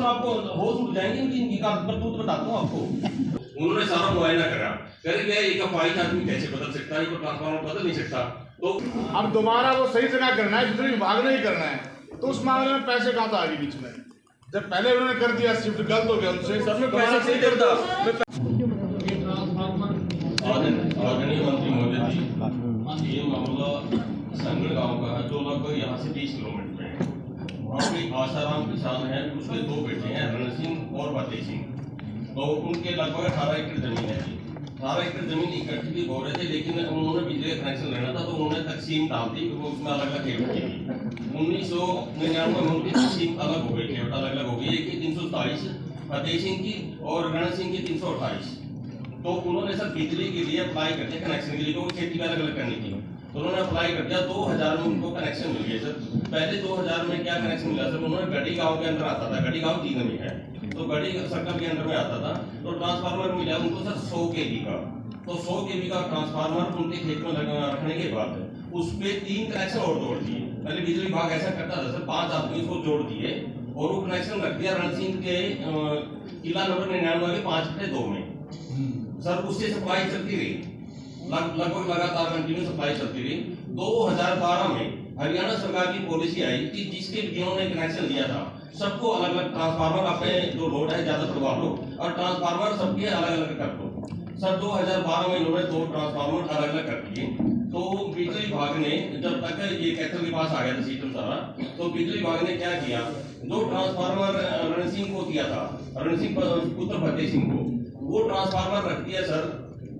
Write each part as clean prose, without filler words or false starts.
Sir आपको होश उड़ जाएंगे इनकी करतूत बताता हूँ आपको। उन्होंने सारा मुआयना करा, करे गया एक अपाहिज आदमी कैसे बदल सकता है, ट्रांसफार्मर बदल नहीं सकता। तो अब दोबारा वो सही जगह करना है, बिजली विभाग ने ही करना है, तो उस मामले में पैसे कहाँ था आगे बीच में? जब पहले उन्होंने कर दिया शिफ्ट गलत हो गया उनसे, सब में पैसे सही करता। आदरणीय मंत्री महोदय जी, ये मामला संगड़ गांव का है जो लगभग यहाँ से 20 किलोमीटर है। वहाँ पे आसाराम किसान है, उसके 2 बेटे हैं, रण सिंह और फतेह सिंह। तो उनके लगभग 18 एकड़ जमीन है जी। 18 एकड़ जमीन इकट्ठी भी बोल रहे थे, लेकिन उन्होंने बिजली का कनेक्शन लेना था तो उन्होंने तकसीम डाल दी, क्योंकि उसमें अलग अलग खेवट थी। 1999 में उनकी तकसीम अलग हो गई, खेवट अलग अलग हो गई। एक की 327 फतेह सिंह की और रण सिंह की 328। तो उन्होंने सर बिजली के लिए अप्लाई कर दिया कनेक्शन के लिए, क्योंकि खेती में अलग अलग करनी थी। तो उन्होंने अप्लाई कर दिया, 2000 में उनको कनेक्शन मिल गया सर। पहले 2000 में क्या कनेक्शन मिला सर, उन्होंने गढ़ी गांव के अंदर आता था, गढ़ी गांव 3 में है, तो गढ़ी सर्कल के अंदर में आता था। तो ट्रांसफार्मर मिला उनको सर 100 kV का। तो 100 kV का ट्रांसफार्मर उनके खेत में रखने के बाद उस पे 3 कनेक्शन और जोड़ दिए। पहले बिजली विभाग ऐसा करता था सर, 5 आदमी को जोड़ दिए और वो कनेक्शन रख दिया रण सिंह के किला नंबर 99 के 5/2 में। सर उससे सप्लाई चलती रही, लगभग लगातार कंटिन्यू सप्लाई चलती रही। 2012 में हरियाणा सरकार की पॉलिसी आई कि जिसके जिन्होंने कनेक्शन लिया था सबको अलग अलग ट्रांसफार्मर, अपने जो लोड है ज्यादा बढ़वा लो और ट्रांसफार्मर सबके अलग अलग कर दो। सर 2012 में इन्होंने 2 ट्रांसफार्मर अलग अलग कर दिए। तो बिजली विभाग ने जब तक ये कैथल के पास आ गया था सिस्टम सारा, तो बिजली विभाग ने क्या किया, जो ट्रांसफार्मर रण सिंह को दिया था, रण सिंह पुत्र फतेह सिंह को, वो ट्रांसफार्मर रख दिया सर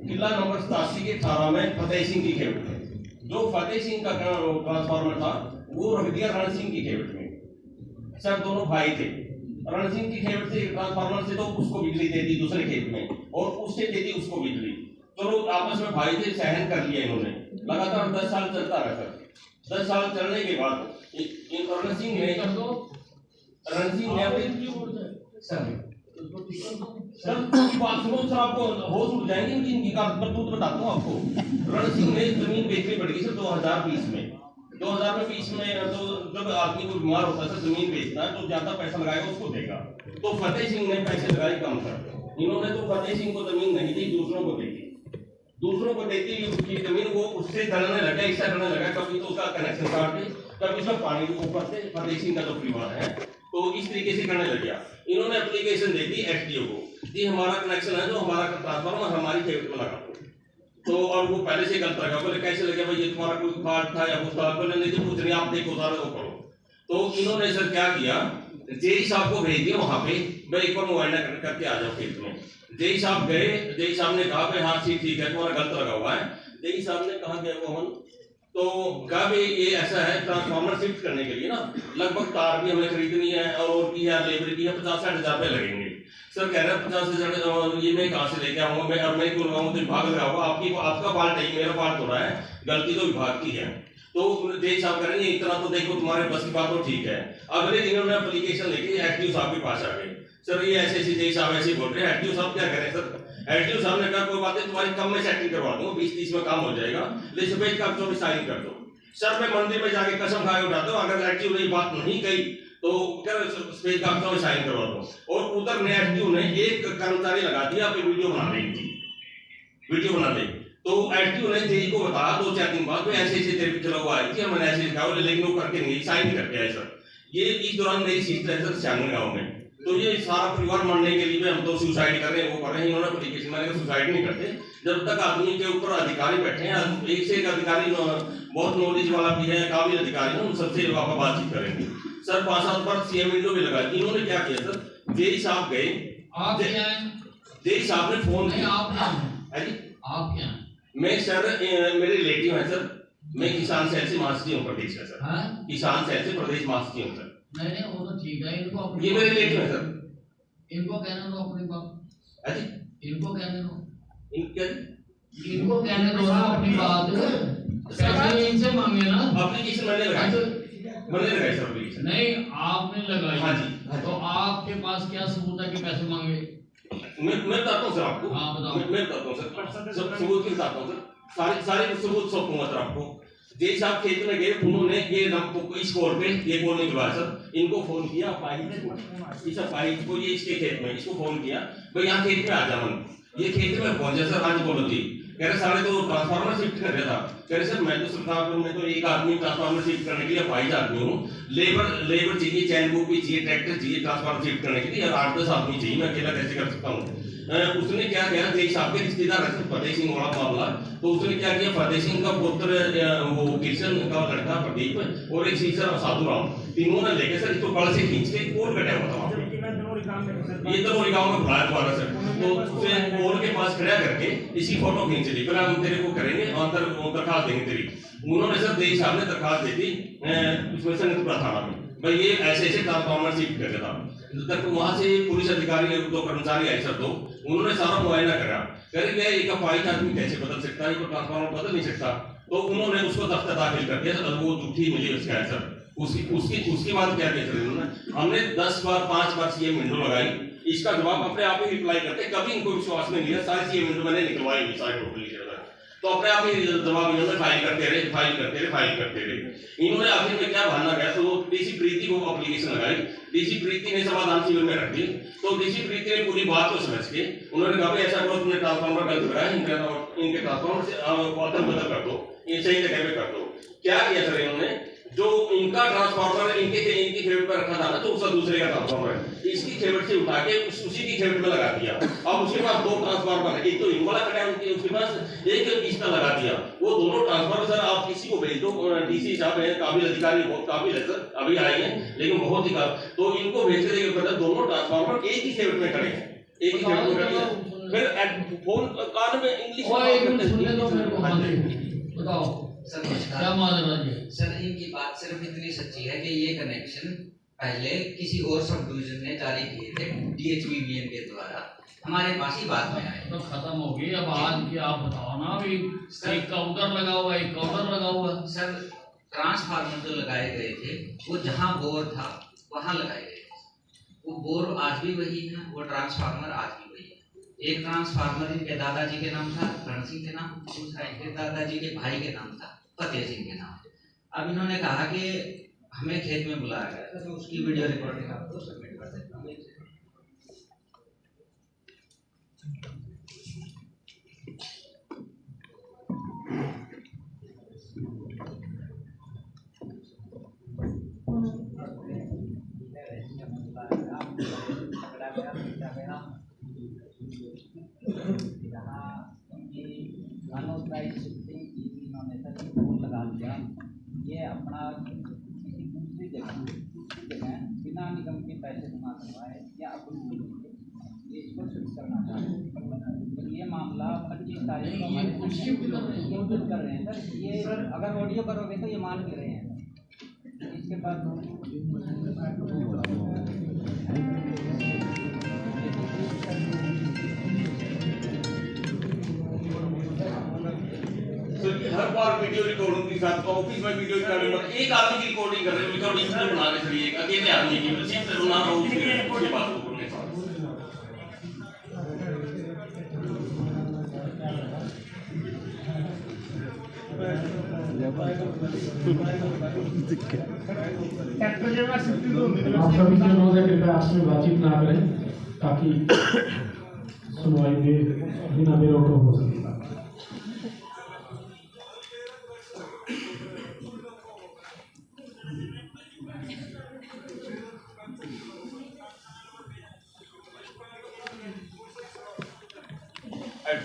किला नंबर 87 के 18 में फतेह सिंह की खेवट में। जो फतेह सिंह का ट्रांसफार्मर था वो रख दिया रण सिंह की खेवट में। सर दोनों भाई थे, रण सिंह की खेवट से ट्रांसफार्मर से तो उसको बिजली दे दी दूसरे खेत में, और उससे दे दी उसको बिजली। चलो आपस में भाई थे, सहन कर लिया इन्होंने, लगातार 10 साल चलता रहा सर। 10 साल चलने के बाद रण सिंह ने सर बात सुनो सर, आपको होश उड़ जाएंगे इनकी करतूत बताता हूँ आपको। रण सिंह ने जमीन बेचनी पड़ गई सर 2020 में। 2020 में तो जब आदमी को बीमार होता है सर, जमीन बेचता है तो ज्यादा पैसा लगाएगा उसको देगा। तो फतेह सिंह ने पैसे लगाए कम सर, इन्होंने तो फतेह सिंह को जमीन नहीं दी, दूसरों को दी। दूसरों को देती उसकी जमीन वो उससे जलने लगा, ऐसा करने लगा, कभी तो उसका कनेक्शन काट दे, कभी उसका पानी के ऊपर से। फतेह सिंह का जो परिवार है तो इस तरीके से करने लग गया। इन्होंने एप्लीकेशन दे दी एसडीओ को, ये हमारा कनेक्शन है जो हमारा ट्रांसफार्मर हमारी खेत में लगा दो। तो और वो पहले से गलत लगा, बोले कैसे लगे भाई, ये तुम्हारा कोई फॉल्ट था या कुछ था? बोले नहीं जी कुछ नहीं, आप देखो सारा वो करो। तो इन्होंने सर क्या किया, जेई साहब को भेज दिया वहां पे, भाई एक बार मुआयना करके आ जाओ खेत में। जेई साहब गए, जेई साहब ने कहा भाई हाँ ठीक है तुम्हारा गलत लगा हुआ है। जेई साहब ने कहा गया मोहन, तो कहा भाई ये ऐसा है, ट्रांसफार्मर शिफ्ट करने के लिए ना लगभग तार भी हमें खरीदनी है और की है लेबर की है, 50-60 हजार रुपये लगेंगे। सर कह रहे हैं 50,000 ये मैं कहाँ से लेके आऊंगा, मैं और मैं क्यों लगाऊंगा, तो विभाग लगाऊंगा, आपका फाल्ट है, मेरा फाल्ट हो रहा है, गलती तो विभाग की है। तो जेई साहब कह रहे हैं इतना तो देखो तुम्हारे बस की बात तो ठीक है। अगले दिन उन्होंने एप्लीकेशन लेके एसडीओ साहब के पास आ गए, सर ये ऐसे ऐसे जेई साहब ऐसे बोल रहे हैं। एसडीओ साहब क्या करें सर, एसडीओ साहब ने कहा कोई बात नहीं, तुम्हारी कम में सेटिंग करवा दूंगा, 20-30 में काम हो जाएगा, ले सफेद कागजों में साइन कर दो। सर मैं मंदिर में जाके कसम खाए उठा दो, अगर एसडीओ ने बात नहीं कही तो कर सफेद कागजों में साइन करवा दो। और उधर ने एसडीओ ने एक कर्मचारी लगा दिया, आप वीडियो बना लेंगे, वीडियो बना ले। तो एसडीओ ने जेई को बताया 2-4 दिन बाद ऐसे ऐसे तेरे पे चला हुआ है कि मैंने ऐसे लिखा, लेकिन वो करके नहीं साइन नहीं करके आए सर। ये इस दौरान मेरी सिस्टर है सर श्यामन गाँव में, तो ये सारा परिवार मरने के लिए हम तो सुसाइड कर रहे हैं, वो कर रहे हैं। इन्होंने एप्लीकेशन मैंने सुसाइड नहीं करते जब तक आदमी के ऊपर अधिकारी बैठे हैं, एक से एक अधिकारी बहुत नॉलेज वाला भी है, काबिल अधिकारी है, उन सबसे आप बातचीत करेंगे। सर 5-7 बार सीएम विंडो भी लगा, इन्होंने क्या किया सर, जेई साहब गए, आप जेई साहब ने फोन किया, आप क्या, मैं सर मेरे रिलेटिव है सर, मैं किसान सेल से महासचिव हूँ प्रदेश का सर, किसान सेल से प्रदेश महासचिव हूँ सर। नहीं वो तो ठीक है, इनको ये मेरे रिलेटिव है सर, इनको कहने दो अपनी बात, इनको कहने दो, इनको कहने दो ना अपनी बात, पैसे इनसे मांगे ना। एप्लीकेशन मैंने लगाई सर एप्लीकेशन नहीं आपने लगाई, हाँ जी, तो आपके पास क्या सबूत है कि पैसे मांगे? मैं बताता हूँ सर आपको, हाँ बताओ। मैं बताता हूँ सर, सब सबूत के बताता हूँ सर, सारे सबूत सौंपूंगा सर आपको। जय साहब खेत में गए, उन्होंने ये इस कॉल पे, ये कॉल नहीं करवाया सर, इनको फोन किया अपाहिज, इस अपाहिज को, ये इसके खेत में, इसको फोन किया भाई यहाँ खेत में आ जा मन, ये खेत में पहुंचा सर, हाँ जी बोलो जी, कह रहे सारे तो ट्रांसफार्मर शिफ्ट कर रहा था, कह रहे सर मैं तो सरकार में तो एक आदमी ट्रांसफार्मर शिफ्ट करने के लिए अपाहिज आदमी हूँ, लेबर चाहिए, चैन बुक भी चाहिए, ट्रैक्टर चाहिए ट्रांसफार्मर शिफ्ट करने के लिए, 8-10 आदमी चाहिए, मैं अकेला कैसे कर सकता हूँ। उसने क्या किया, जय साहब के रिश्तेदार है फतेह सिंह वाला मामला, तो उसने क्या किया, फतेह सिंह का पुत्र वो किशन का लड़का प्रदीप और एक सीसर साधु राम, तीनों ने लेके सर इसको कल से खींच के कोर्ट बैठा हुआ था, ये तो गाँव में बुलाया दोबारा सर, तो उसे कोर्ट के पास खड़ा करके इसकी फोटो खींच ली, फिर हम तेरे को करेंगे और दरखास्त देंगे तेरी। उन्होंने सर जय साहब ने दरखास्त दी थी उसमें संगतपुरा थाना में, भाई ये ऐसे ऐसे ट्रांसफार्मर शिफ्ट कर रहा था, तक वहां से पुलिस अधिकारी दो कर्मचारी आए सर, दो उन्होंने सारा मुआयना करा, कह गया एक अपाहिज आदमी कैसे बदल सकता है, ट्रांसफार्मर बदल नहीं सकता, तो उन्होंने उसको दफ्तर दाखिल कर दिया सर, वो झूठी मिली उसका सर, उसकी बात क्या किया सर इन्होंने, हमने 10 बार 5 बार सीएम विंडो लगाई, इसका जवाब अपने आप ही रिप्लाई करते, कभी इनको विश्वास नहीं लिया, सारी सीएम विंडो मैंने निकलवाई नहीं सारी टोटली, तो अपने आप ही जवाब इन्होंने फाइल करते रहे। इन्होंने आखिर में क्या बहाना गया, तो डीसी प्रीति को एप्लीकेशन लगाई, डीसी प्रीति ने समाधान शिविर में रख दी, तो डीसी प्रीति ने पूरी बात को समझ के उन्होंने कहा ऐसा करो, तुमने ट्रांसफार्मर गलत कराया, इनके ट्रांसफार्मर से अदल बदल कर दो, ये सही जगह पे कर दो। क्या किया सर इन्होंने, जो इनका ट्रांसफार्मर इनकी फेवरेट पर रखा था ना, तो उसका दूसरे का ट्रांसफार्मर है, इसकी फेवरेट से उठा के उसी की फेवरेट में लगा दिया। अब उसके पास 2 ट्रांसफार्मर है, एक तो इन वाला कटा है उसके पास, एक इसका लगा दिया, वो दोनों ट्रांसफार्मर सर आप किसी को भेज दो, डीसी साहब है काबिल अधिकारी, बहुत काबिल है सर, अभी आए हैं लेकिन बहुत ही तो इनको भेज के देखिए दोनों ट्रांसफार्मर एक ही फेवरेट में खड़े हैं, एक ही फेवरेट में खड़े हैं, फिर फोन कान में इंग्लिश बताओ सर क्या मालूम है सर, इनकी बात सिर्फ इतनी सच्ची है कि ये कनेक्शन पहले किसी और सब डिवीजन ने जारी किए थे DHBBN के द्वारा, हमारे पास ही बाद में आए, तो खत्म हो गई। अब आज की आप बताओ ना, अभी एक का उधर लगा हुआ, एक का उधर लगा हुआ। सर ट्रांसफार्मर जो लगाए गए थे वो जहाँ बोर था वहाँ लगाए गए थे, वो बोर आज भी वही है, वो ट्रांसफार्मर आज भी वही है। एक ट्रांसफार्मर इनके दादाजी के नाम था रण सिंह के नाम, दूसरा इनके दादाजी के भाई के नाम था फतेह सिंह के नाम। अब इन्होंने कहा कि हमें खेत में बुलाया गया था, तो उसकी वीडियो रिकॉर्डिंग आपको सबमिट कर देता हूँ। ये अपना किसी दूसरी जगह बिना निगम के पैसे जमा करवाए या अपनी ये इसको शिफ्ट करना चाहते हैं, तो ये मामला 25 तारीख को हमारे कुछ कर रहे हैं सर। ये अगर ऑडियो करोगे तो ये मान भी रहे हैं, इसके बाद हर बार वीडियो रिकॉर्डिंग के साथ ऑफिस में वीडियो रिकॉर्डिंग, एक आदमी की रिकॉर्डिंग कर रहे हैं, रिकॉर्डिंग इसलिए बना रहे हैं, अकेले आदमी की वजह से ना हो उसके बात को करने का। आप सभी से अनुरोध है कृपया आपस में बातचीत ना करें ताकि सुनवाई बिना बेरोक हो सके।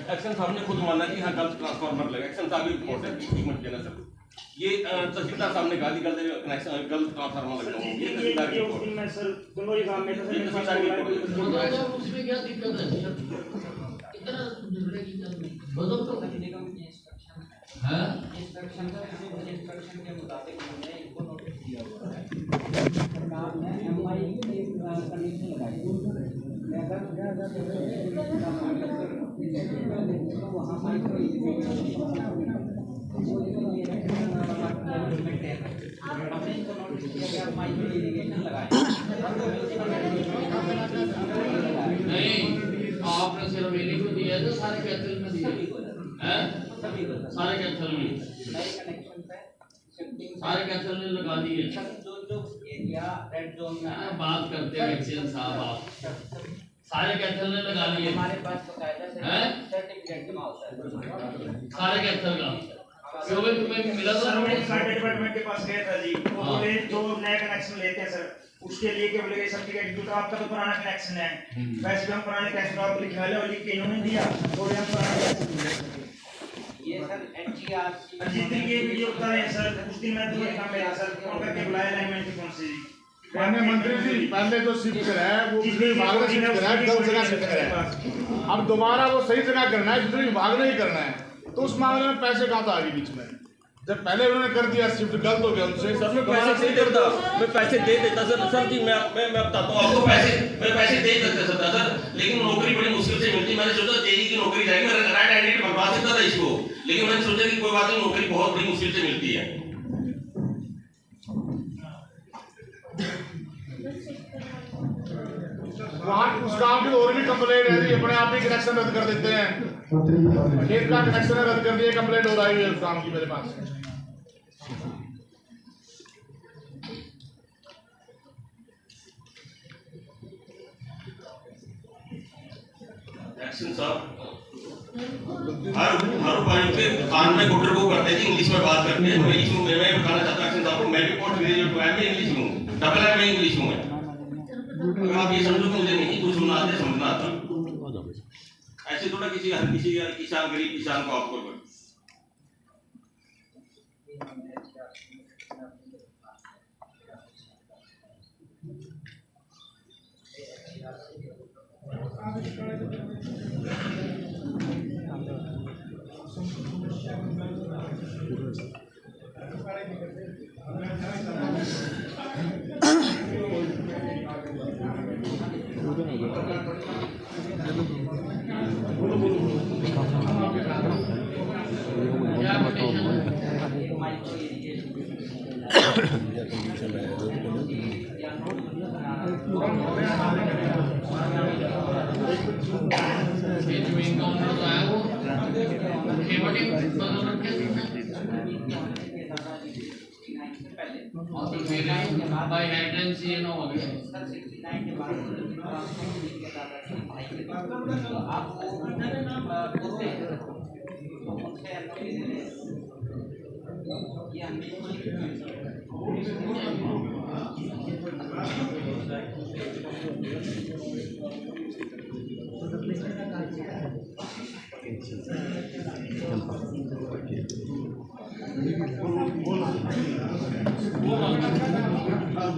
एक्शन साहब ने खुद माना कि हाँ गलत ट्रांसफार्मर लगा, एक्शन साहब भी रिपोर्ट है, ठीक मत कहना सर, ये तहसीलदार साहब ने कहा कि गलत कनेक्शन गलत ट्रांसफार्मर लगा हुआ, ये तहसीलदार की रिपोर्ट मैं सर दोनों ही काम में ये तहसीलदार की रिपोर्ट है। उसमें क्या दिक्कत है? इतना झगड़े की बदल तो निगम की इंस्ट्रक्शन है, इंस्ट्रक्शन के मुताबिक हमने इनको नोटिस दिया हुआ है, सरकार ने MI की कंडीशन लगाई है, तो वहाँ पर हमने इनको नोटिस किया कि MI की इरिगेशन लगाए नहीं आपने सिर्फ इन्हीं को दिया तो सारे कैथल में दिए हैं, सभी को सारे कैथल में नए कनेक्शन पे सारे कैंसल ने लगा दिए। सर जो एरिया रेड जोन में क्या बात करते हैं एक्शन साहब आप, सारे कैंसल ने लगा लिए। हमारे पास बकायदा हैं? सर्टिफिकेट जमा होता है सारे कैंसल का क्यों भाई तुम्हें मिला सर मैं था? डिपार्टमेंट के पास गया था जी, वो हाँ। बोले जो नया कनेक्शन लेते हैं सर उसके लिए क्या बोले सर्टिफिकेट तो आपका तो पुराना कनेक्शन है, वैसे भी हम पुराने कनेक्शन आपको लिखवा ले और लिख के इन्होंने दिया और हम पुराना कनेक्शन ये सर एनजीआरसी जिस दिन ये वीडियो बता रहे हैं सर उस दिन मैं तो काम मेरा सर फोन करके बुलाया लाइनमैन की फोन से जी। माननीय मंत्री जी, पहले जो शिफ्ट करा है वो बिजली विभाग ने शिफ्ट करा है, गलत जगह शिफ्ट करा है। अब दोबारा वो सही जगह करना है, बिजली विभाग ने ही करना है, तो उस मामले में पैसे कहाँ था आगे बीच में? जब पहले उन्होंने कर दिया शिफ्ट, गलत हो गया उनसे, सर मैं दोबारा पैसे दे देता, मैं पैसे दे देता सर जी, मैं बताता हूँ आपको, मैं पैसे दे देता सर, लेकिन नौकरी बड़ी मुश्किल से मिलती। मैंने सोचा जेई की नौकरी जाएगी, मैं राइट हैंडेड बनवा सकता था इसको, लेकिन मैंने सोचा कि कोई बात नहीं, नौकरी बहुत बड़ी मुश्किल से मिलती है। वहाँ उस काम की और भी कंप्लेंट है जी, अपने आप ही कनेक्शन रद्द कर देते हैं। खेत का कनेक्शन रद्द कर दिया, कंप्लेंट हो रही है उस काम की मेरे पास। एक्शन साहब हर पॉइंट पे कान में गुटर को करते हैं, इंग्लिश में बात करते हैं। मैं इसमें मैं बताना चाहता हूं एक्शन साहब को, मैं भी पोस्ट ग्रेजुएट हूं, मैं इंग्लिश हूं, डबल है मैं इंग्लिश हूं। अगर आप ये समझो कि मुझे नहीं कुछ सुनना आता, समझना आता, ऐसे थोड़ा किसी किसान गरीब किसान को आपको जमीन का ऑनर तो आया वो खेवटी बदल रखे और तो मेरे बाय एंट्रेंस ये ना हो गया सर 69 के बाद के दादाजी भाई के बाद तो आप वो बोलते हैं उनसे एनओसी ले लें ये वो